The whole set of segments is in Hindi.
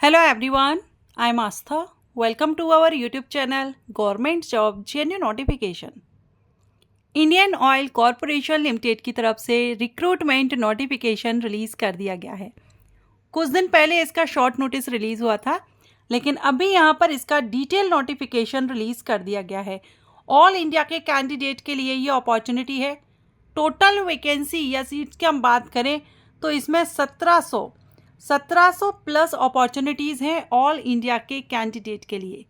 Hello everyone, I am Astha. Welcome to our YouTube channel Government Job Genuine Notification. Indian oil corporation limited की तरफ से रिक्रूटमेंट नोटिफिकेशन रिलीज़ कर दिया गया है। कुछ दिन पहले इसका शॉर्ट नोटिस रिलीज़ हुआ था, लेकिन अभी यहाँ पर इसका डिटेल नोटिफिकेशन रिलीज़ कर दिया गया है। ऑल इंडिया के कैंडिडेट के लिए ये अपॉर्चुनिटी है। टोटल वैकेंसी या सीट्स की हम बात करें तो इसमें 1700 प्लस अपॉर्चुनिटीज़ हैं ऑल इंडिया के कैंडिडेट के लिए।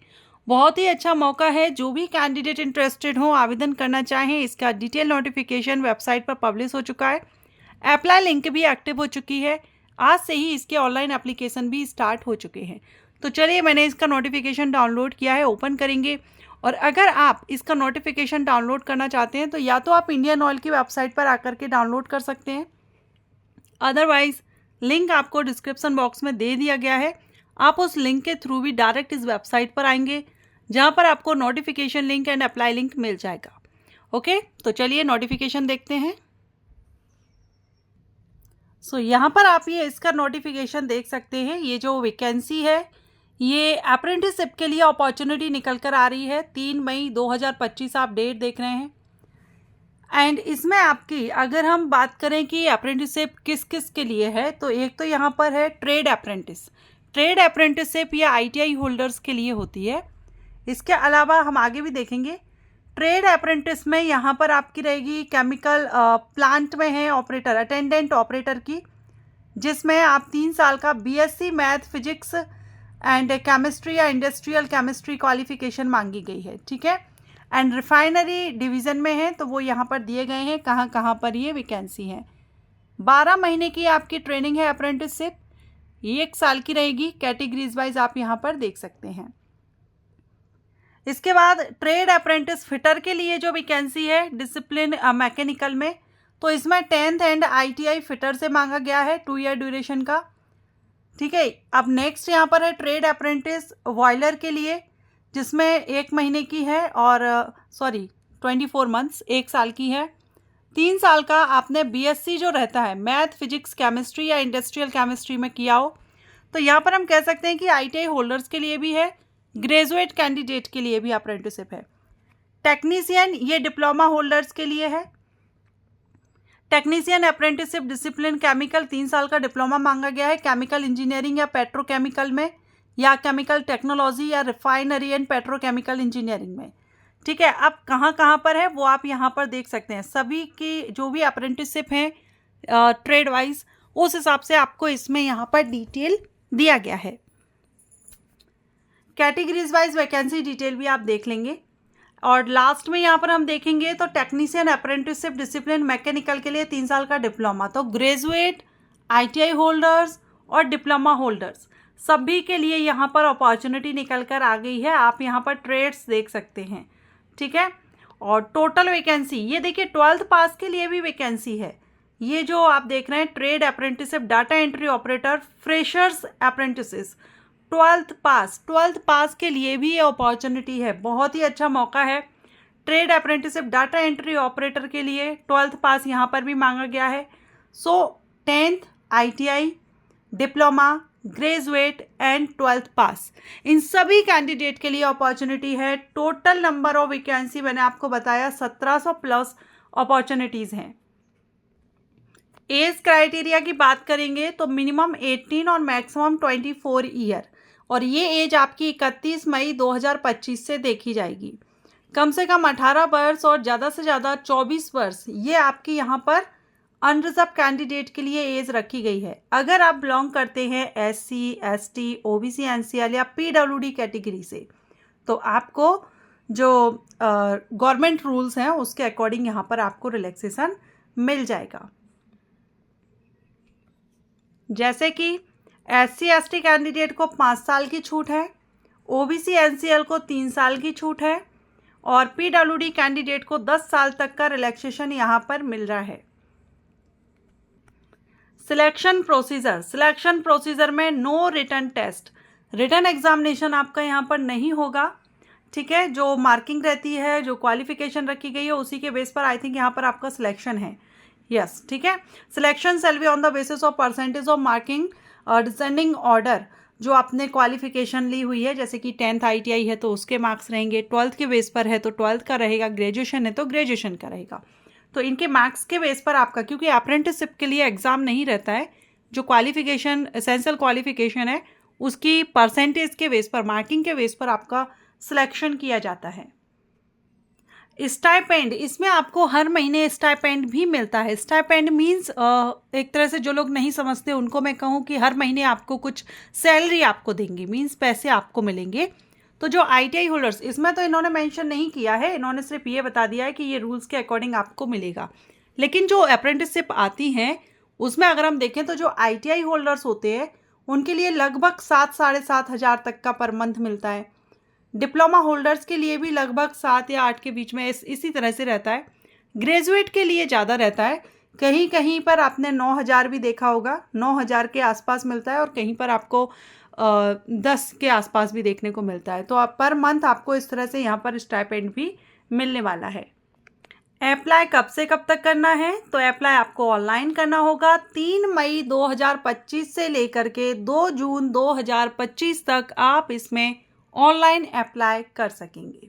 बहुत ही अच्छा मौका है। जो भी कैंडिडेट इंटरेस्टेड हो, आवेदन करना चाहें, इसका डिटेल नोटिफिकेशन वेबसाइट पर पब्लिश हो चुका है। अप्लाई लिंक भी एक्टिव हो चुकी है। आज से ही इसके ऑनलाइन एप्लीकेशन भी स्टार्ट हो चुके हैं। तो चलिए, मैंने इसका नोटिफिकेशन डाउनलोड किया है, ओपन करेंगे। और अगर आप इसका नोटिफिकेशन डाउनलोड करना चाहते हैं तो या तो आप इंडियन ऑयल की वेबसाइट पर आकर के डाउनलोड कर सकते हैं, अदरवाइज लिंक आपको डिस्क्रिप्शन बॉक्स में दे दिया गया है। आप उस लिंक के थ्रू भी डायरेक्ट इस वेबसाइट पर आएंगे, जहां पर आपको notification link and apply link मिल जाएगा। ओके, तो चलिए नोटिफिकेशन देखते हैं। सो यहाँ पर आप ये इसका नोटिफिकेशन देख सकते हैं। ये जो वैकेंसी है, ये अप्रेंटिसशिप के लिए अपॉर्चुनिटी निकल कर आ रही है। 3 मई 2025 आप डेट देख रहे हैं। एंड इसमें आपकी अगर हम बात करें कि अप्रेंटिसशिप किस किस के लिए है, तो एक तो यहाँ पर है ट्रेड अप्रेंटिस। ट्रेड अप्रेंटिसशिप या आईटीआई होल्डर्स के लिए होती है। इसके अलावा हम आगे भी देखेंगे। ट्रेड अप्रेंटिस में यहाँ पर आपकी रहेगी केमिकल प्लांट में है ऑपरेटर, अटेंडेंट ऑपरेटर की, जिसमें आप 3 साल का BSc math physics and chemistry या इंडस्ट्रियल केमिस्ट्री क्वालिफिकेशन मांगी गई है। ठीक है। एंड रिफाइनरी डिवीज़न में है, तो वो यहाँ पर दिए गए हैं कहाँ कहाँ पर ये वैकेंसी है। 12 महीने की आपकी ट्रेनिंग है अप्रेंटिसशिप, ये 1 साल की रहेगी। कैटेगरीज वाइज आप यहाँ पर देख सकते हैं। इसके बाद ट्रेड अप्रेंटिस फिटर के लिए जो वैकेंसी है डिसिप्लिन मैकेनिकल में, तो इसमें 10th एंड आईटीआई फिटर से मांगा गया है, 2 ईयर ड्यूरेशन का। ठीक है। अब नेक्स्ट यहाँ पर है ट्रेड अप्रेंटिस बॉयलर के लिए, जिसमें 1 महीने की है और 24 मंथ्स, 1 साल की है। 3 साल का आपने बीएससी जो रहता है मैथ फिजिक्स केमिस्ट्री या इंडस्ट्रियल केमिस्ट्री में किया हो, तो यहाँ पर हम कह सकते हैं कि आईटीआई होल्डर्स के लिए भी है, ग्रेजुएट कैंडिडेट के लिए भी अप्रेंटिसशिप है। टेक्नीशियन ये डिप्लोमा होल्डर्स के लिए है। टेक्नीशियन अप्रेंटिसशिप डिसिप्लिन केमिकल 3 साल का डिप्लोमा मांगा गया है, केमिकल इंजीनियरिंग या पेट्रोकेमिकल में, या केमिकल टेक्नोलॉजी या रिफाइनरी एंड पेट्रोकेमिकल इंजीनियरिंग में। ठीक है। अब कहाँ कहाँ पर है वो आप यहाँ पर देख सकते हैं। सभी की जो भी अप्रेंटिसशिप हैं ट्रेड वाइज, उस हिसाब से आपको इसमें यहाँ पर डिटेल दिया गया है। कैटेगरीज वाइज वैकेंसी डिटेल भी आप देख लेंगे। और लास्ट में यहाँ पर हम देखेंगे तो टेक्नीशियन अप्रेंटिसशिप डिसिप्लिन मैकेनिकल के लिए 3 साल का डिप्लोमा, तो ग्रेजुएट, आईटीआई होल्डर्स और डिप्लोमा होल्डर्स सभी के लिए यहाँ पर अपॉर्चुनिटी निकल कर आ गई है। आप यहाँ पर ट्रेड्स देख सकते हैं। ठीक है। और टोटल वैकेंसी ये देखिए, 12th पास के लिए भी वैकेंसी है। ये जो आप देख रहे हैं trade apprenticeship data entry operator freshers apprentices, 12th पास के लिए भी ये अपॉर्चुनिटी है। बहुत ही अच्छा मौका है। Trade apprenticeship data entry operator के लिए 12th पास यहाँ पर भी मांगा गया है। सो 10th ITI, diploma, graduate and 12th पास, इन सभी कैंडिडेट के लिए अपॉर्चुनिटी है। टोटल नंबर ऑफ वैकेंसी मैंने आपको बताया 1700 प्लस अपॉर्चुनिटीज़ हैं। एज क्राइटेरिया की बात करेंगे तो मिनिमम 18 और मैक्सिमम 24 ईयर, और ये एज आपकी 31 मई 2025 से देखी जाएगी। कम से कम 18 वर्ष और ज़्यादा से ज़्यादा 24 वर्ष, ये आपकी यहाँ पर अनरिजर्व कैंडिडेट के लिए एज रखी गई है। अगर आप बिलोंग करते हैं एससी, एसटी, ओबीसी, एनसीएल या पीडब्ल्यूडी कैटेगरी से, तो आपको जो गवर्नमेंट रूल्स हैं उसके अकॉर्डिंग यहाँ पर आपको रिलैक्सेशन मिल जाएगा। जैसे कि एससी एसटी कैंडिडेट को 5 साल की छूट है, ओबीसी एनसीएल को 3 साल की छूट है, और पीडब्ल्यूडी कैंडिडेट को 10 साल तक का रिलैक्सेशन यहाँ पर मिल रहा है। सिलेक्शन प्रोसीजर में no written test, written examination आपका यहाँ पर नहीं होगा। ठीक है। जो मार्किंग रहती है, जो क्वालिफिकेशन रखी गई है, उसी के बेस पर आई थिंक यहाँ पर आपका सिलेक्शन है। ठीक है। Selection shall be on the basis of percentage of marking descending order. जो आपने क्वालिफिकेशन ली हुई है, जैसे कि 10th ITI है तो उसके मार्क्स रहेंगे, 12th के बेस पर है तो 12th का रहेगा, ग्रेजुएशन है तो ग्रेजुएशन का रहेगा। तो इनके मार्क्स के बेस पर आपका, क्योंकि अप्रेंटिसशिप के लिए एग्ज़ाम नहीं रहता है, जो क्वालिफिकेशन एसेंशियल क्वालिफिकेशन है उसकी परसेंटेज के बेस पर, मार्किंग के बेस पर आपका सिलेक्शन किया जाता है। स्टाइपेंड, इसमें आपको हर महीने स्टाइपेंड भी मिलता है। स्टाइपेंड मीन्स एक तरह से जो लोग नहीं समझते उनको मैं कहूँ कि हर महीने आपको कुछ सैलरी आपको देंगे, मीन्स पैसे आपको मिलेंगे। तो जो ITI होल्डर्स, इसमें तो इन्होंने मेंशन नहीं किया है, इन्होंने सिर्फ ये बता दिया है कि ये रूल्स के अकॉर्डिंग आपको मिलेगा। लेकिन जो अप्रेंटिसशिप आती हैं उसमें अगर हम देखें तो जो ITI होल्डर्स होते हैं उनके लिए लगभग 7-7.5 हज़ार तक का पर मंथ मिलता है। डिप्लोमा होल्डर्स के लिए भी लगभग 7 या 8 के बीच में इसी तरह से रहता है। ग्रेजुएट के लिए ज़्यादा रहता है, कहीं कहीं पर आपने 9,000 भी देखा होगा, 9,000 के आसपास मिलता है, और कहीं पर आपको 10 के आसपास भी देखने को मिलता है। तो आप पर मंथ आपको इस तरह से यहाँ पर स्टाइपेंड भी मिलने वाला है। अप्लाई कब से कब तक करना है? तो अप्लाई आपको ऑनलाइन करना होगा। 3 मई 2025 से लेकर के 2 जून 2025 तक आप इसमें ऑनलाइन अप्लाई कर सकेंगे।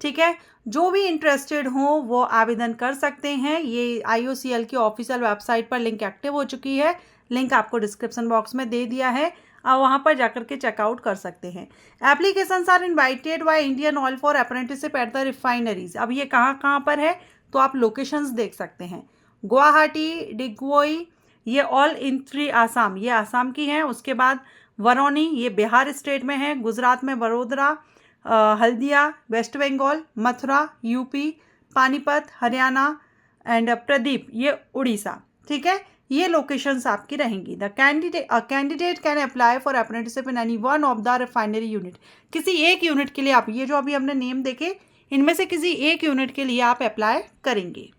ठीक है, जो भी इंटरेस्टेड हो वो आवेदन कर सकते हैं। ये IOCL की ऑफिशियल वेबसाइट पर लिंक एक्टिव हो चुकी है, लिंक आपको डिस्क्रिप्शन बॉक्स में दे दिया है, आप वहाँ पर जाकर के चेकआउट कर सकते हैं। Applications are invited by Indian Oil for apprenticeship at the refineries. अब ये कहाँ कहाँ पर है तो आप लोकेशंस देख सकते हैं। गुवाहाटी, डिगबोई, ये ऑल इन 3 आसाम, ये आसाम की हैं। उसके बाद वरौनी, ये बिहार स्टेट में है। गुजरात में Vadodara, Haldia West Bengal, Mathura UP, Panipat Haryana and Paradip ये उड़ीसा। ठीक है, ये लोकेशंस आपकी रहेंगी। The candidate can apply for apprenticeship in any one of the refinery unit. किसी एक यूनिट के लिए आप, ये जो अभी हमने नेम देखे इनमें से किसी एक यूनिट के लिए आप अप्लाई करेंगे।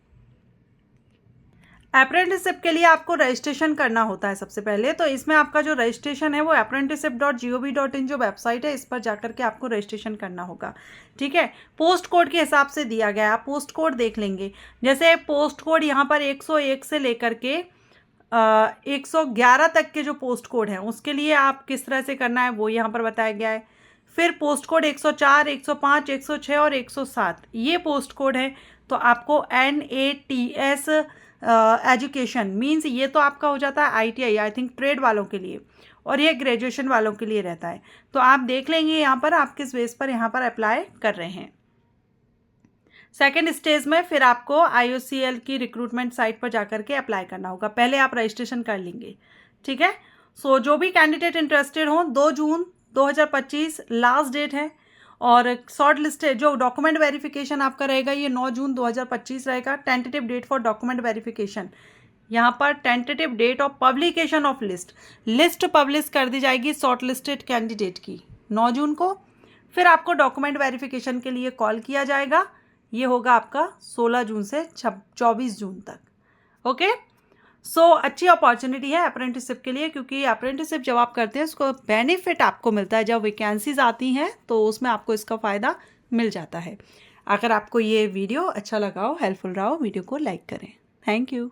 अप्रेंटिसशिप के लिए आपको रजिस्ट्रेशन करना होता है सबसे पहले। तो इसमें आपका जो रजिस्ट्रेशन है वो apprenticeship.gov.in जो वेबसाइट है इस पर जाकर के आपको रजिस्ट्रेशन करना होगा। ठीक है, पोस्ट कोड के हिसाब से दिया गया है, आप पोस्ट कोड देख लेंगे। जैसे पोस्ट कोड यहाँ पर 101 से लेकर के 111 तक के जो पोस्ट कोड हैं उसके लिए आप किस तरह से करना है वो यहाँ पर बताया गया है। फिर पोस्ट कोड 104, 105, 106 और 107 ये पोस्ट कोड है। तो आपको NATS एजुकेशन मीन्स ये तो आपका हो जाता है ITI, आई थिंक ट्रेड वालों के लिए, और ये ग्रेजुएशन वालों के लिए रहता है। तो आप देख लेंगे यहाँ पर आप किस बेस पर यहाँ पर अप्लाई कर रहे हैं। सेकेंड स्टेज में फिर आपको IOCL की रिक्रूटमेंट साइट पर जाकर के अप्लाई करना होगा। पहले आप रजिस्ट्रेशन कर लेंगे। ठीक है, सो जो भी कैंडिडेट इंटरेस्टेड हो 2 जून 2025 लास्ट डेट है, और शॉर्ट लिस्ट जो डॉक्यूमेंट वेरिफिकेशन आपका रहेगा ये 9 जून 2025 रहेगा। Tentative date for document verification, यहाँ पर tentative date of publication of list publish कर दी जाएगी शॉर्ट लिस्टेड कैंडिडेट की 9 जून को। फिर आपको डॉक्यूमेंट वेरिफिकेशन के लिए कॉल किया जाएगा, ये होगा आपका 16 जून से 24 जून तक। ओके, सो अच्छी अपॉर्चुनिटी है अप्रेंटिसशिप के लिए, क्योंकि अप्रेंटिसशिप जब आप करते हैं उसको बेनिफिट आपको मिलता है। जब वैकेंसीज आती हैं तो उसमें आपको इसका फ़ायदा मिल जाता है। अगर आपको ये वीडियो अच्छा लगा हो, हेल्पफुल रहा हो, वीडियो को लाइक करें। Thank you.